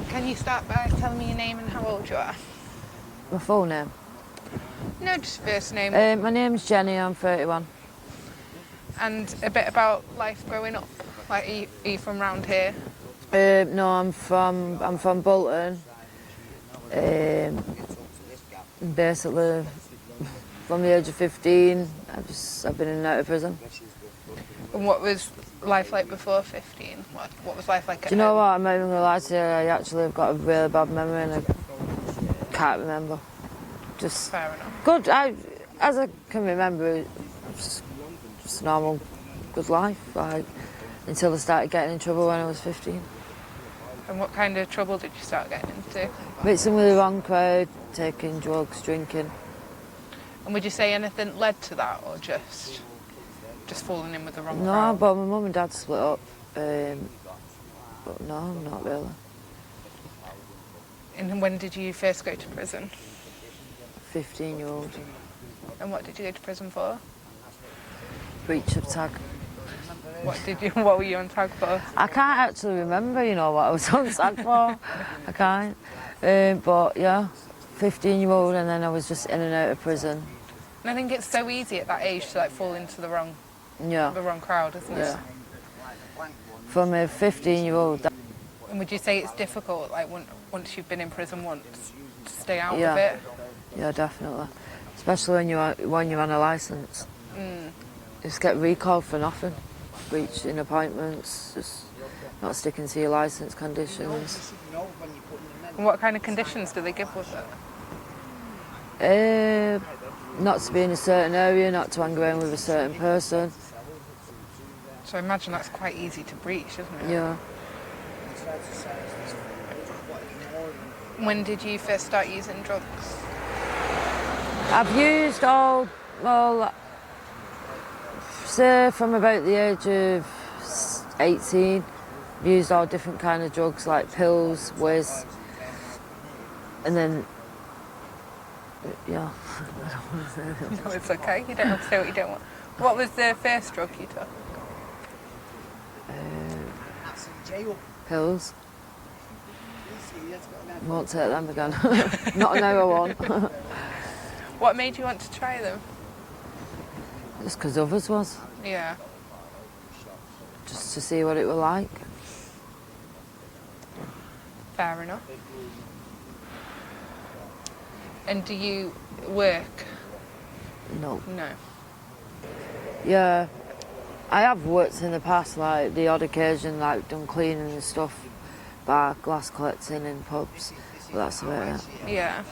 Can you start by telling me your name and how old you are? My full name? No, just first name. My name's Jenny, I'm 31. And a bit about life growing up. Like, are you from round here? No, I'm from Bolton. Basically, from the age of 15, I've been in and out of prison. And what was life like before 15? What was life like at Do you know home? what? I'm not even gonna lie to you. I actually have got a really bad memory and I can't remember. Just Fair enough. good. As I can remember, just normal, good life. Like until I started getting in trouble when I was 15. And what kind of trouble did you start getting into? Mixing with the wrong crowd, taking drugs, drinking. And would you say anything led to that, or just falling in with the wrong No, crowd? but my mum and dad split up. But no, not really. And when did you first go to prison? 15-year-old. And what did you go to prison for? Breach of tag. What were you on tag for? I can't actually remember, you know, what I was on tag for. I can't. But yeah, 15-year-old, and then I was just in and out of prison. And I think it's so easy at that age to like fall into the wrong crowd, isn't it? Yeah. From a 15-year-old. And would you say it's difficult, like once you've been in prison once, to stay out Yeah. of it? Yeah, definitely. Especially when you're on a licence. You just get recalled for nothing. Breaching appointments, just not sticking to your licence conditions. And what kind of conditions do they give with it? Not to be in a certain area, not to hang around with a certain person. So I imagine that's quite easy to breach, isn't it? Yeah. When did you first start using drugs? I've used say from about the age of 18, I've used all different kind of drugs like pills, whiz, and then, yeah. No, it's okay. You don't have to say what you don't want. What was the first drug you took? Pills. Won't take them again. Not an hour one. What made you want to try them? Just because others was. Yeah. Just to see what it was like. Fair enough. And do you work? No. No. Yeah. I have worked in the past, like the odd occasion, like done cleaning and stuff, bar, glass collecting in pubs, but that's about it. Yeah.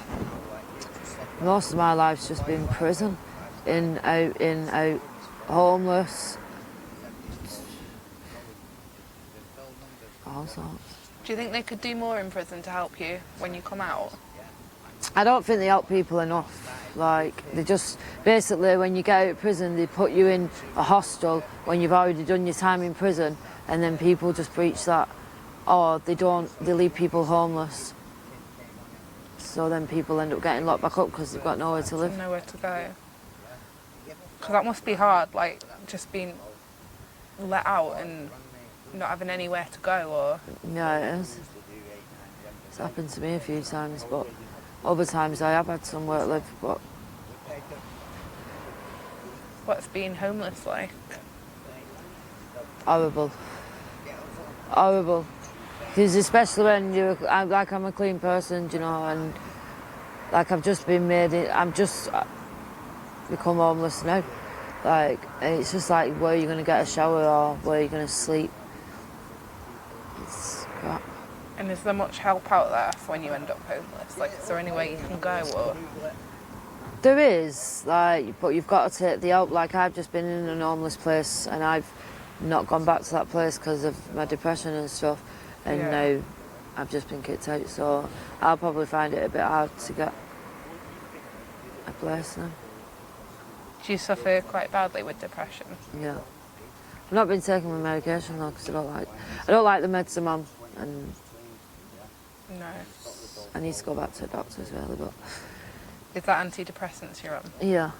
Most of my life's just been prison, in, out, homeless, all sorts. Do you think they could do more in prison to help you when you come out? I don't think they help people enough. Like, they just, basically when you get out of prison, they put you in a hostel when you've already done your time in prison, and then people just breach that. Or they leave people homeless. So then people end up getting locked back up because they've got nowhere to live. Nowhere to go. Because that must be hard, like, just being let out and not having anywhere to go, or... Yeah, it is. It's happened to me a few times, but other times I have had somewhere to live, but... What's being homeless like? Horrible. Horrible. Because especially when I'm a clean person, you know, and like I've just been I'm just become homeless now. Like, and it's just like, where are you going to get a shower or where are you going to sleep? It's crap. And is there much help out there when you end up homeless? Like, is there any way you can go, or...? There is, like, but you've got to take the help. Like, I've just been in an homeless place and I've not gone back to that place because of my depression and stuff. And now I've just been kicked out, so I'll probably find it a bit hard to get a place now. Do you suffer quite badly with depression? Yeah. I've not been taking my medication though, because I don't like the meds I'm on, and No. I need to go back to the doctors really, but... Is that antidepressants you're on? Yeah.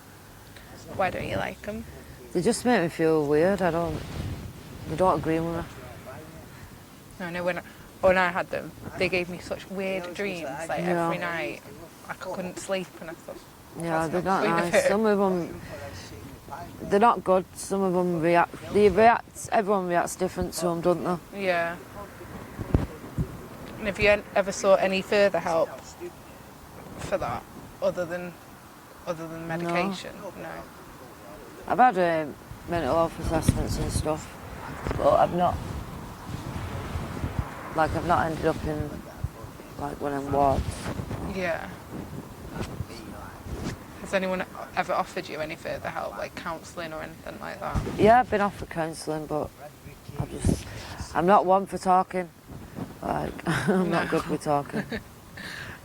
Why don't you like them? They just make me feel weird, they don't agree with me. No, when I had them, they gave me such weird dreams, like Yeah. every night. I couldn't sleep and I thought, Yeah, they're not point of nice. it. Some of them, they're not good. Some of them react. Everyone reacts different to them, don't they? yeah. And have you ever sought any further help for that, other than medication? No. I've had mental health assessments and stuff, but I've not ended up in like one of them wards. Yeah. Has anyone ever offered you any further help, like counselling or anything like that? Yeah, I've been offered counselling, but I'm not one for talking. Like, I'm not good with talking.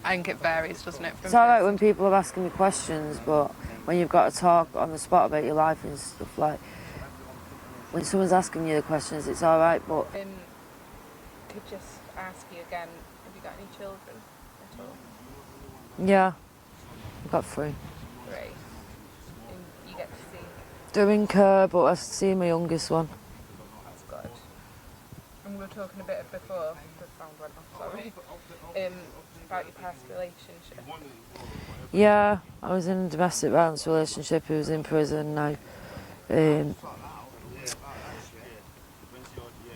I think it varies, doesn't it? It's alright when people are asking me questions, but when you've got to talk on the spot about your life and stuff, like, when someone's asking you the questions, it's alright, but... Could just ask you again, have you got any children at all? Yeah, I've got 3. 3. And you get to see. They're in care, but I see my youngest one. That's good. And we were talking a bit before, the sound went off, sorry, about your past relationship. Yeah, I was in a domestic violence relationship. He was in prison now.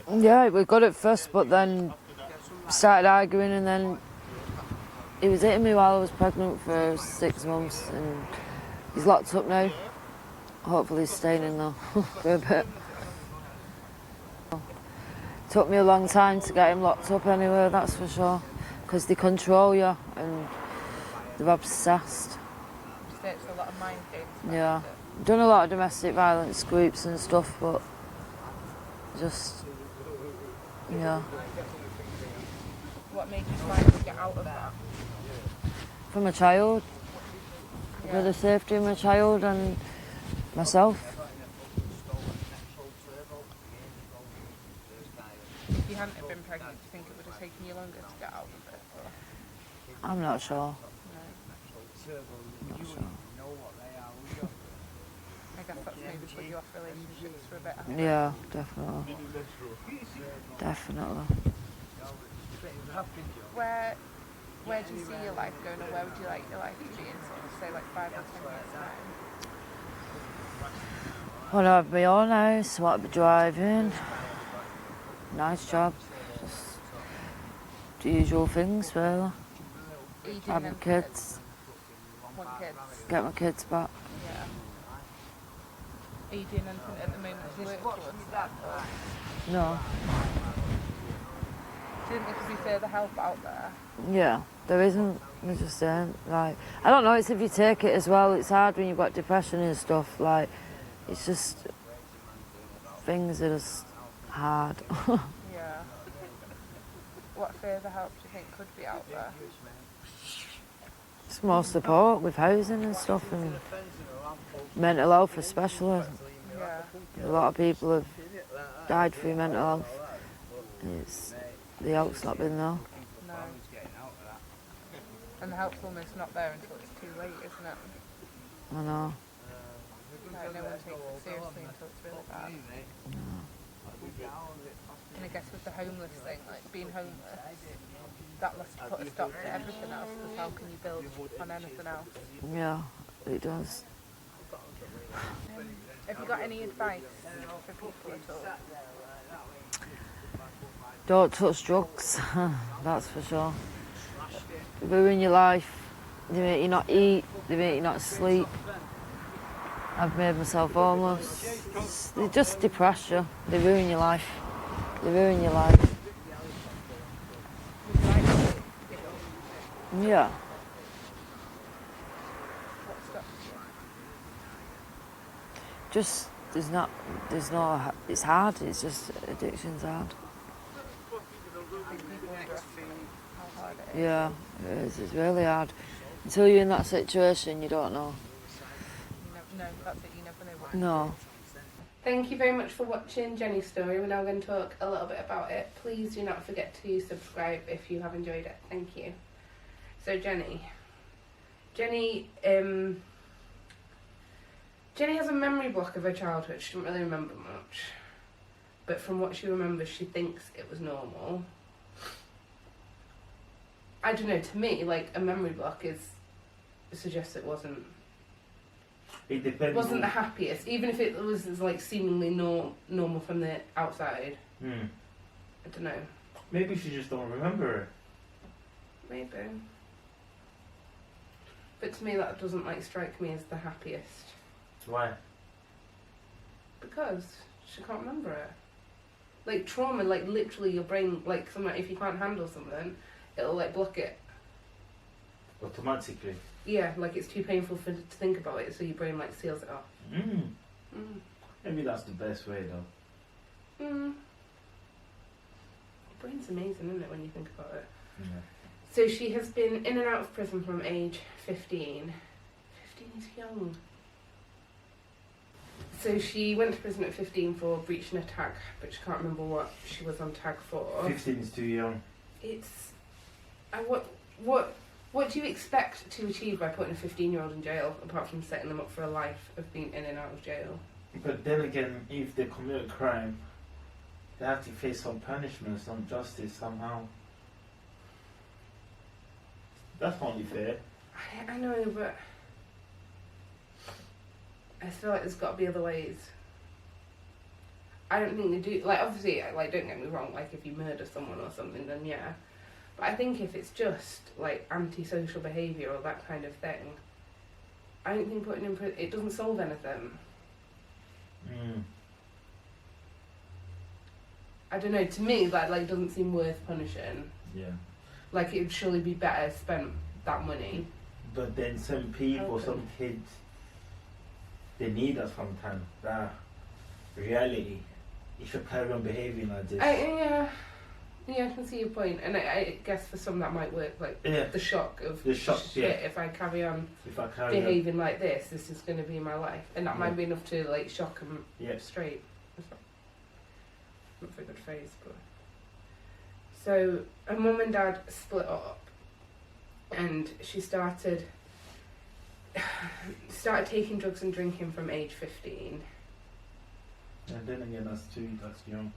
Yeah, we got it first, but then started arguing, and then he was hitting me while I was pregnant for 6 months, and he's locked up now. Hopefully he's staying in there for a bit. Took me a long time to get him locked up anyway, that's for sure, because they control you and they're obsessed. So it's a lot of mind games. Yeah, done a lot of domestic violence groups and stuff, but just, yeah. What made you try to get out of that? For my child, Yeah. for the safety of my child and myself. If you hadn't have been pregnant, do you think it would have taken you longer to get out of it? Or? I'm not sure. No. Not sure. I guess that's maybe put you off relationships for a bit. hasn't it? Yeah, definitely. Definitely. Where do you see your life going, or where would you like your life to be in, sort of, say, like 5 or 10 years time? Want to have my own house, want to be driving. Nice job. Just the usual things, really. Are you doing Have my anything kids, that- Want kids? get my kids back. Yeah. Are you doing anything at the moment to work towards that? Or No. do you think there could be further help out there? Yeah, there isn't. There just ain't. Like, I don't know, it's if you take it as well. It's hard when you've got depression and stuff. Like, it's just things are just hard. Yeah. What further help do you think could be out there? It's more support with housing and stuff, and mental health especially. Yeah. A lot of people have died through mental health. The help's not been there. No. And the help's almost not there until it's too late, isn't it? I know. Like, no one takes it seriously until it's really bad. And I guess with the homeless thing, like being homeless, that must put a stop to everything else, because how can you build on anything else? Yeah, it does. Have you got any advice for people at all? Don't touch drugs, that's for sure. They ruin your life. They make you not eat. They make you not sleep. I've made myself homeless. They just depress you. They ruin your life. They ruin your life. Would you like to give up? Yeah. What stops you? Just, it's hard. It's just, addiction's hard. I think people underestimate how hard it is. Yeah, it is. It's really hard. Until you're in that situation, you don't know. No, that's it, you never know what. No. Thank you very much for watching Jenny's story. We're now going to talk a little bit about it. Please do not forget to subscribe if you have enjoyed it. Thank you. So Jenny has a memory block of her childhood. She doesn't really remember much. But from what she remembers, she thinks it was normal. I don't know, to me, like, a memory block suggests it wasn't It the happiest, even if it was like seemingly normal from the outside. I don't know. Maybe she just don't remember it. Maybe. But to me that doesn't like strike me as the happiest. Why? Because she can't remember it. Like trauma, like literally your brain, like if you can't handle something, it'll like block it. Automatically. Yeah, like it's too painful to think about it, so your brain like seals it off. Maybe that's the best way though. Brain's amazing, isn't it, when you think about it? Yeah. So she has been in and out of prison from age 15. 15 is young. So she went to prison at 15 for breaching a tag, but she can't remember what she was on tag for. 15 is too young. It's... What do you expect to achieve by putting a 15-year-old in jail, apart from setting them up for a life of being in and out of jail? But then again, if they commit a crime, they have to face some punishment, some justice somehow. That's only fair. I know, but I feel like there's got to be other ways. I don't think they do. Like, obviously, like, don't get me wrong. Like, if you murder someone or something, then yeah. But I think if it's just like antisocial behaviour or that kind of thing, I don't think putting in prison, it doesn't solve anything. I don't know. To me, that like doesn't seem worth punishing. Yeah. Like it would surely be better spent that money. But then some people, some kids, they need us sometimes. That reality. If you carry on behaving like this. Yeah, I can see your point, and I guess for some that might work. Like the shock of shit. If I carry on behaving like this is going to be my life, and that might be enough to like shock them straight. Not a very good phrase, but so her mum and dad split up, and she started taking drugs and drinking from age 15. And then again, that's young.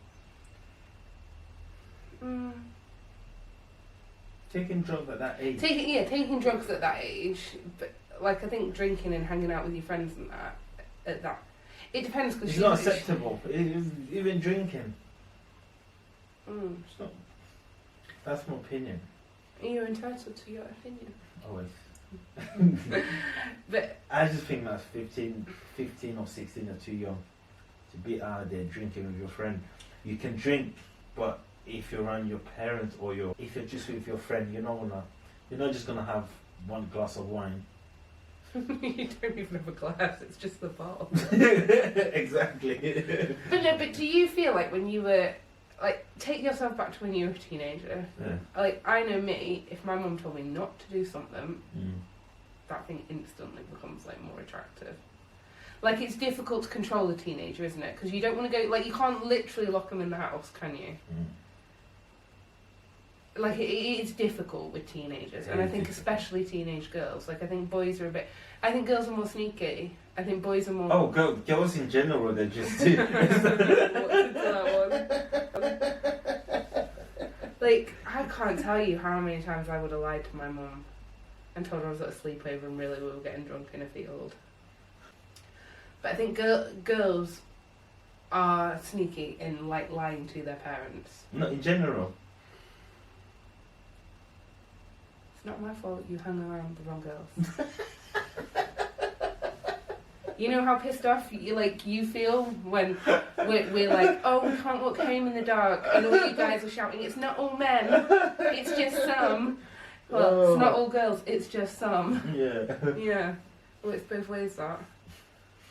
Taking drugs at that age. Taking drugs at that age, but like I think drinking and hanging out with your friends and that at that, it depends because it's not acceptable. Even drinking. It's not. That's my opinion. You're entitled to your opinion. Always. But I just think that's 15 or 16 are too young to be out there drinking with your friend. You can drink, but if you're around your parents or if you're just with your friend, you're not just gonna have one glass of wine. You don't even have a glass; it's just the bottle. Exactly. But do you feel like when you were like, take yourself back to when you were a teenager? Yeah. Like I know me, if my mum told me not to do something, that thing instantly becomes like more attractive. Like it's difficult to control a teenager, isn't it? Because you don't want to go like you can't literally lock them in the house, can you? Like it's difficult with teenagers, and I think especially teenage girls. Like I think boys are I think girls are more sneaky. I think boys are more. Oh, girls in general, they're just. Like I can't tell you how many times I would have lied to my mum and told her I was at a sleepover and really we were getting drunk in a field. But I think girls are sneaky in like lying to their parents. No, in general. It's not my fault you hung around the wrong girls. You know how pissed off you feel when we're like, oh, we can't walk home in the dark, and all you guys are shouting, it's not all men, it's just some. Well, it's not all girls, it's just some. Yeah. Yeah. Well, it's both ways that.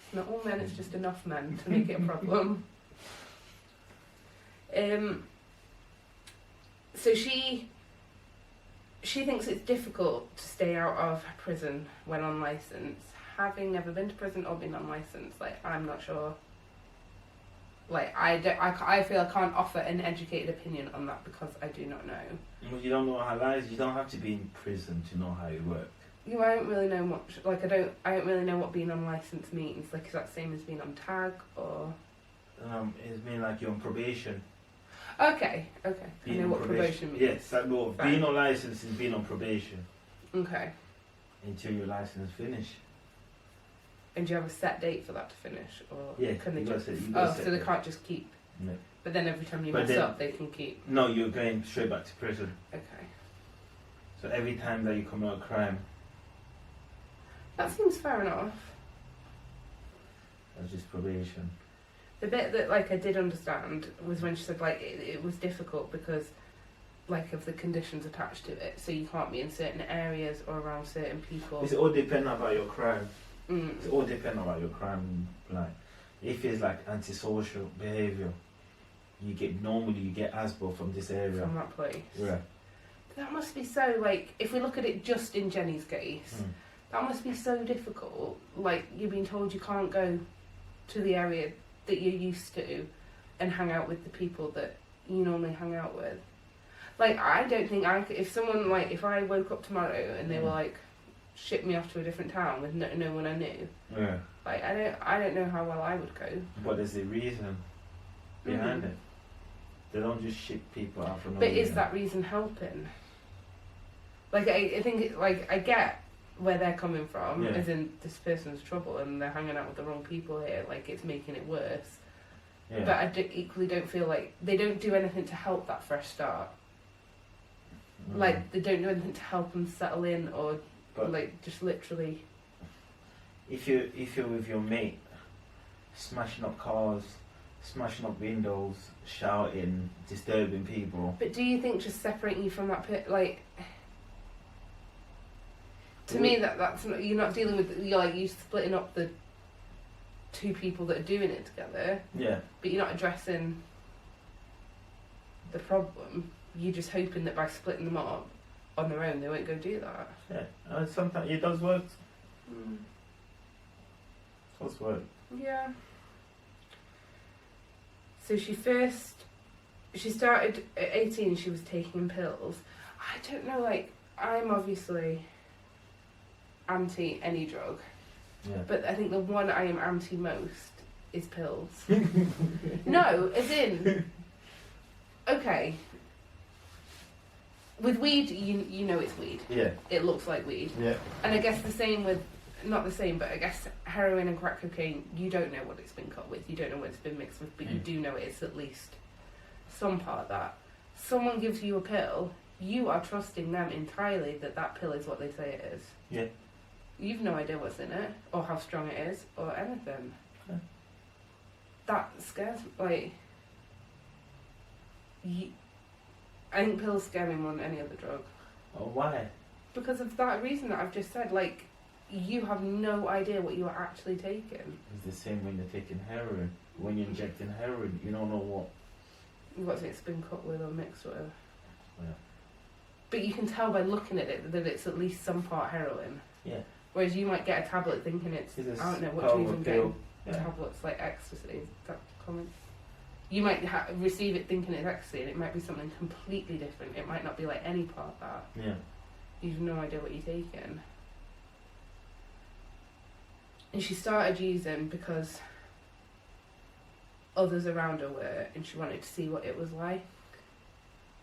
It's not all men, it's just enough men to make it a problem. So she thinks it's difficult to stay out of prison when on licence. Having never been to prison or been on licence, like I'm not sure. Like I feel I can't offer an educated opinion on that because I do not know. Well, you don't know how lies. You don't have to be in prison to know how it works. I don't really know much. Like I don't really know what being on licence means. Like is that the same as being on tag or? It's mean like you're on probation. Okay. I Being know on what probation means. Yes, that no, Fine. being on license is being on probation Okay. until your license finish. And do you have a set date for that to finish, or Yeah, can they you gotta just? set- you gotta Oh, set so they that. can't just keep. No. But then every time you But mess then- up, they can keep. No, you're going straight back to prison. Okay. So every time that you commit a crime, That seems fair enough. that's just probation. The bit that like I did understand was when she said like it was difficult because like of the conditions attached to it, so you can't be in certain areas or around certain people. It's all dependent about your crime. Mm. It's all dependent about your crime. Like, if it's like antisocial behavior, you get ASBO from this area. From that place. Yeah. That must be so like if we look at it just in Jenny's case, that must be so difficult. Like you're being told you can't go to the area that you're used to and hang out with the people that you normally hang out with. Like I don't think I could, if someone like if I woke up tomorrow and they were like ship me off to a different town with no one I knew. Yeah. Like I don't know how well I would go. But there's a reason behind it. They don't just ship people out for no But reason. is that reason helping? Like I think it, like I get where they're coming from, Yeah. as in this person's trouble and they're hanging out with the wrong people here. Like it's making it worse. Yeah. But I equally don't feel like they don't do anything to help that fresh start. Like they don't do anything to help them settle in or But like just literally. if you're with your mate, smashing up cars, smashing up windows, shouting, disturbing people. But do you think just separating you from that like? To me, that's not, you're not dealing with you splitting up the two people that are doing it together, Yeah. but you're not addressing the problem. You're just hoping that by splitting them up on their own, they won't go do that. Yeah. Sometimes it does work. It does work. Yeah. So she started at 18. She was taking pills. I don't know. Like I'm obviously anti any drug. Yeah. But I think the one I am anti most is pills. No, as in, okay. With weed, you know it's weed. Yeah. It looks like weed. Yeah. And I guess the same with, not the same, but I guess heroin and crack cocaine, you don't know what it's been cut with. You don't know what it's been mixed with, but you do know it's at least some part of that. Someone gives you a pill, you are trusting them entirely that that pill is what they say it is. Yeah. You've no idea what's in it, or how strong it is, or anything. Yeah. That scares me. Like, I think pills scare me more than any other drug. Oh, why? Because of that reason that I've just said. Like, you have no idea what you are actually taking. It's the same when you're taking heroin. When you're injecting heroin, you don't know What's it's been cut with or mixed with. Yeah. But you can tell by looking at it that it's at least some part heroin. Yeah. Whereas you might get a tablet thinking it's, It's I don't know, what powder do you even pill. get? Yeah. Tablets like ecstasy. Is that common? You might receive it thinking it's ecstasy, and it might be something completely different. It might not be like any part of that. Yeah. You've no idea what you're taking. And she started using because others around her were, and she wanted to see what it was like.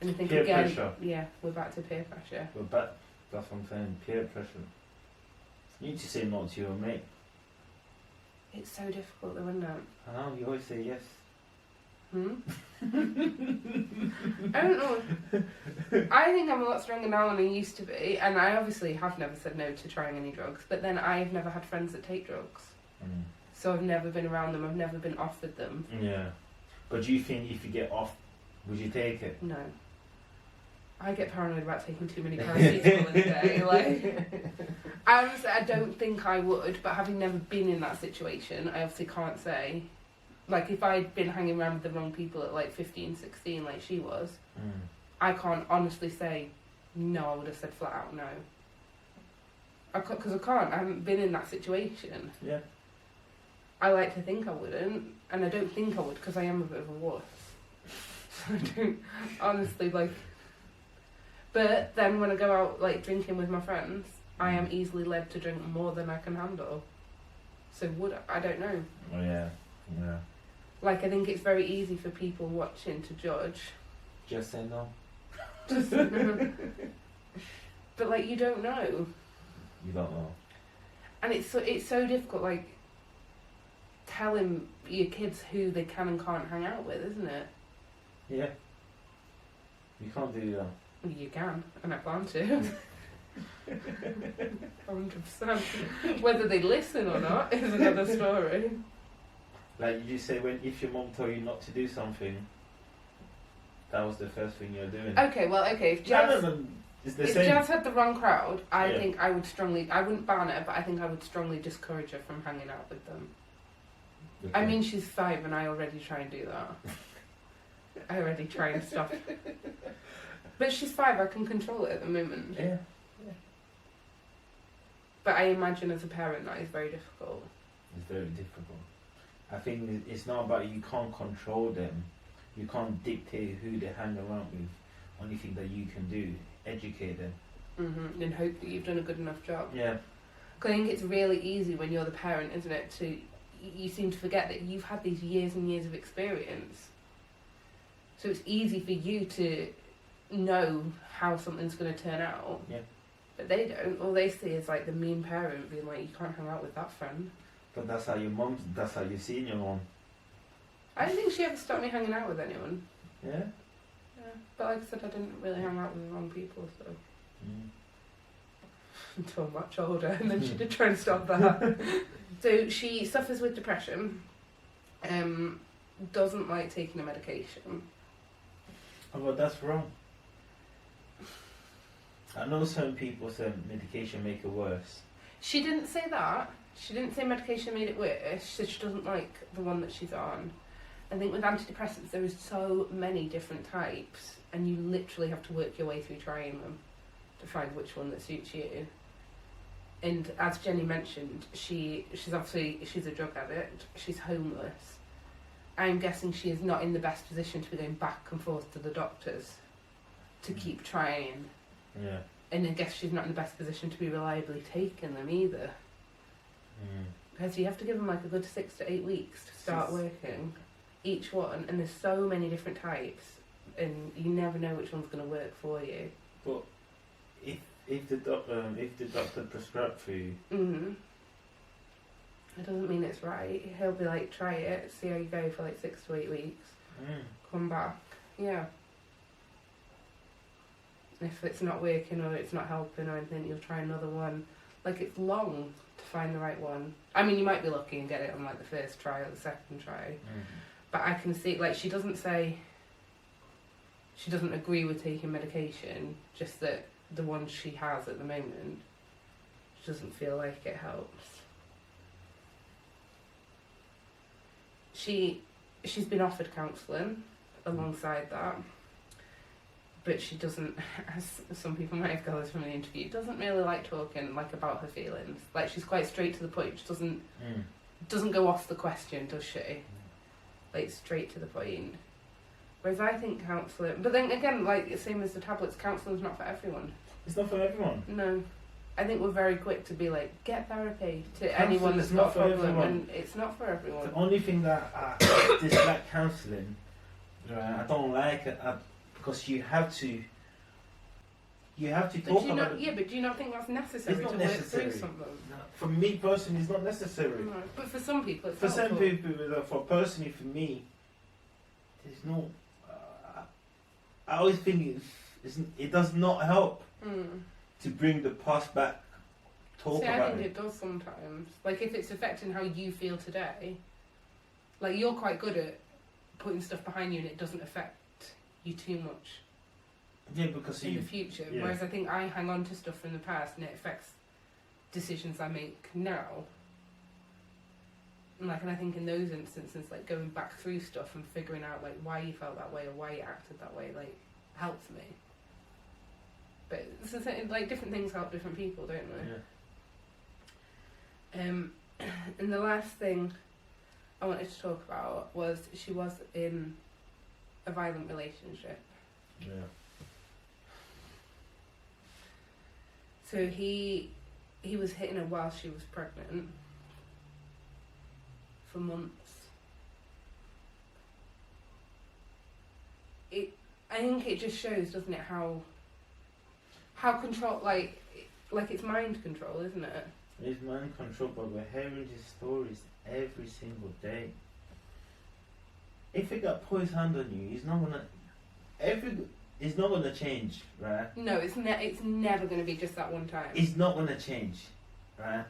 And I think Peer again, pressure. yeah, we're back to peer pressure. But that's what I'm saying. Peer pressure. You need to say no to your mate. It's so difficult though, isn't it? I know, you always say yes. I don't know. I think I'm a lot stronger now than I used to be, and I obviously have never said no to trying any drugs, but then I've never had friends that take drugs. So I've never been around them, I've never been offered them. Yeah. But do you think if you get off, would you take it? No. I get paranoid about taking too many paracetamol in a day. Like, honestly, I don't think I would, but having never been in that situation, I obviously can't say. Like, if I'd been hanging around with the wrong people at like 15, 16, like she was, I can't honestly say no. I would have said flat out no. Because I can't. I haven't been in that situation. Yeah. I like to think I wouldn't, and I don't think I would because I am a bit of a wuss. So I don't honestly like. But then when I go out like drinking with my friends, I am easily led to drink more than I can handle. So would I don't know. Oh yeah. Yeah. Like I think it's very easy for people watching to judge Just say no. Just, but like you don't know, You don't know. and it's so difficult. Like telling your kids who they can and can't hang out with, isn't it? Yeah. You can't do that. Well, you can, and I plan to. 100%. Whether they listen or not is another story. Like you say, if your mom told you not to do something, that was the first thing you're doing. Okay, well, okay. If Jazz, It's the if same. Jazz had the wrong crowd, I Yeah. think I wouldn't ban her, but I think I would strongly discourage her from hanging out with them. Okay. I mean, she's 5 and I already try and do that. I already try and stop. But she's 5, I can control it at the moment. Yeah. But I imagine as a parent that is very difficult. It's very difficult. I think it's not about you can't control them. You can't dictate who they hang around with. Only thing that you can do, educate them. And hope that you've done a good enough job. Yeah. 'Cause I think it's really easy when you're the parent, isn't it, you seem to forget that you've had these years and years of experience. So it's easy for you to know how something's going to turn out. Yeah. But they don't. All they see is like the mean parent being like, you can't hang out with that friend. But that's how you've seen your mom. I don't think she ever stopped me hanging out with anyone. Yeah? Yeah. But like I said, I didn't really hang out with the wrong people, so. Until much older, and then she did try and stop that. So she suffers with depression, doesn't like taking a medication. Oh, well, that's wrong. I know some people say medication make it worse. She didn't say that. She didn't say medication made it worse. She said she doesn't like the one that she's on. I think with antidepressants there is so many different types, and you literally have to work your way through trying them to find which one that suits you. And as Jenny mentioned, she's a drug addict. She's homeless. I'm guessing she is not in the best position to be going back and forth to the doctors to keep trying. Yeah. And I guess she's not in the best position to be reliably taking them either. Because you have to give them like a good 6 to 8 weeks to start working, each one, and there's so many different types, and you never know which one's going to work for you. But if the doctor prescribed for you, It doesn't mean it's right. He'll be like, try it, see how you go for like 6 to 8 weeks, come back. Yeah. If it's not working or it's not helping or anything, you'll try another one. Like, it's long to find the right one. I mean, you might be lucky and get it on like the first try or the second try. But I can see, like, she doesn't say she doesn't agree with taking medication, just that the one she has at the moment, she doesn't feel like it helps. She's been offered counselling alongside that, but she doesn't, as some people might have gathered from the interview, doesn't really like talking like about her feelings. Like, she's quite straight to the point. She doesn't go off the question, does she? Like, straight to the point. Whereas I think counselling, but then again, like same as the tablets, counselling's not for everyone. It's not for everyone. No. I think we're very quick to be like, get therapy to anyone that's got a problem, and it's not for everyone. The only thing that I dislike counselling, I don't like it, because you have to talk about it. Yeah, but do you not think that's necessary It's not to necessary. work through something? No, for me personally, it's not necessary. No, but for some people, it's For helpful. some people, personally, for me, there's no. I always think it does not help to bring the past back. Talk See, about I think it does sometimes. Like, if it's affecting how you feel today, like, you're quite good at putting stuff behind you and it doesn't affect you too much Yeah, because in the future. yeah. Whereas I think I hang on to stuff from the past and it affects decisions I make now. And like, and I think in those instances, like, going back through stuff and figuring out like why you felt that way or why you acted that way, like, helps me. But it's the same, like, different things help different people, don't they? Yeah. And the last thing I wanted to talk about was she was in a violent relationship. Yeah. So he was hitting her while she was pregnant for months. I think it just shows, doesn't it, how control, like it's mind control, isn't it? It's mind control, but we're hearing these stories every single day. If he got put his hand on you, he's not gonna change, right? No, it's never going to be just that one time. It's not gonna change, right?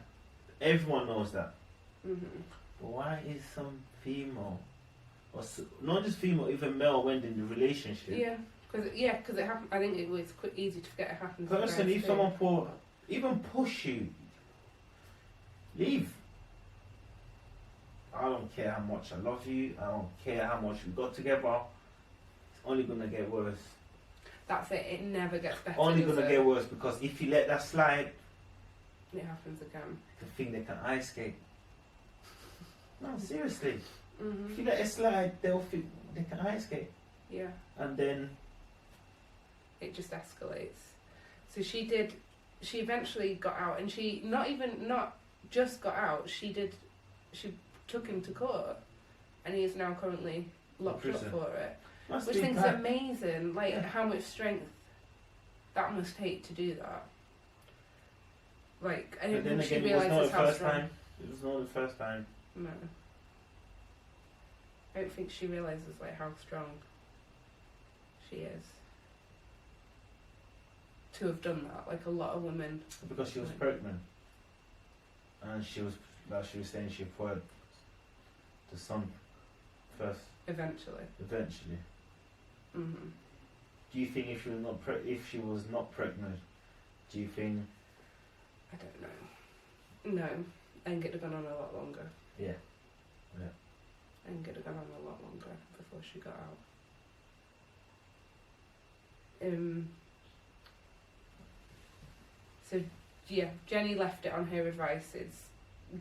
Everyone knows that. Mhm. But why is some female, or not just female, even male, when in the relationship? Yeah, because it happened. I think it was easy to forget it happened. Personally, if someone even push you, leave. I don't care how much I love you. I don't care how much we got together. It's only gonna get worse. That's it. It never gets better. Only does gonna it? get worse, because if you let that slide, It happens again. the thing they can ice skate. No, seriously. Mhm. If you let it slide, they'll think they can ice skate, Yeah. and then It just escalates. So she eventually got out, and she not just got out. She took him to court, and he is now currently locked up Prison. for it. must Which be I think is bad. amazing. Like Yeah. how much strength that must take to do that. Like I But don't then think she again, it was not realizes the how first strong. time. It was not the first time. No. I don't think she realizes like how strong she is to have done that. Like a lot of women. Because she was pregnant, and she was saying she put the son first, Eventually. eventually. Mhm. Do you think if she was not pregnant, do you think? I don't know. No, I think it'd have gone on a lot longer. Yeah. I think it'd have gone on a lot longer before she got out. So yeah, Jenny left it on her advice. It's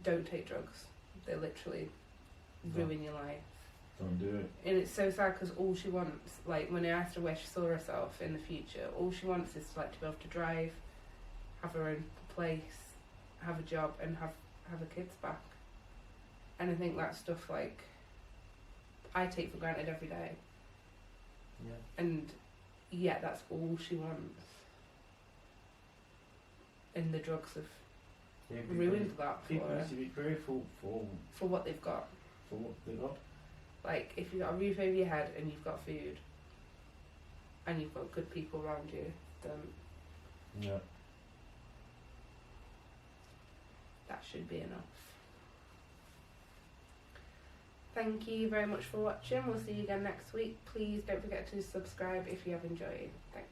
don't take drugs. They literally ruin your life. Don't do it. And it's so sad because all she wants, like when I asked her where she saw herself in the future, all she wants is to be able to drive, have her own place, have a job, and have her kids back. And I think that stuff I take for granted every day. Yeah. And yeah, that's all she wants. And the drugs have Yeah, ruined that for people her, need to be grateful for what they've got. for what they got. Like if you've got a roof over your head and you've got food and you've got good people around you, then Yeah. that should be enough. Thank you very much for watching. We'll see you again next week. Please don't forget to subscribe if you have enjoyed. Thanks.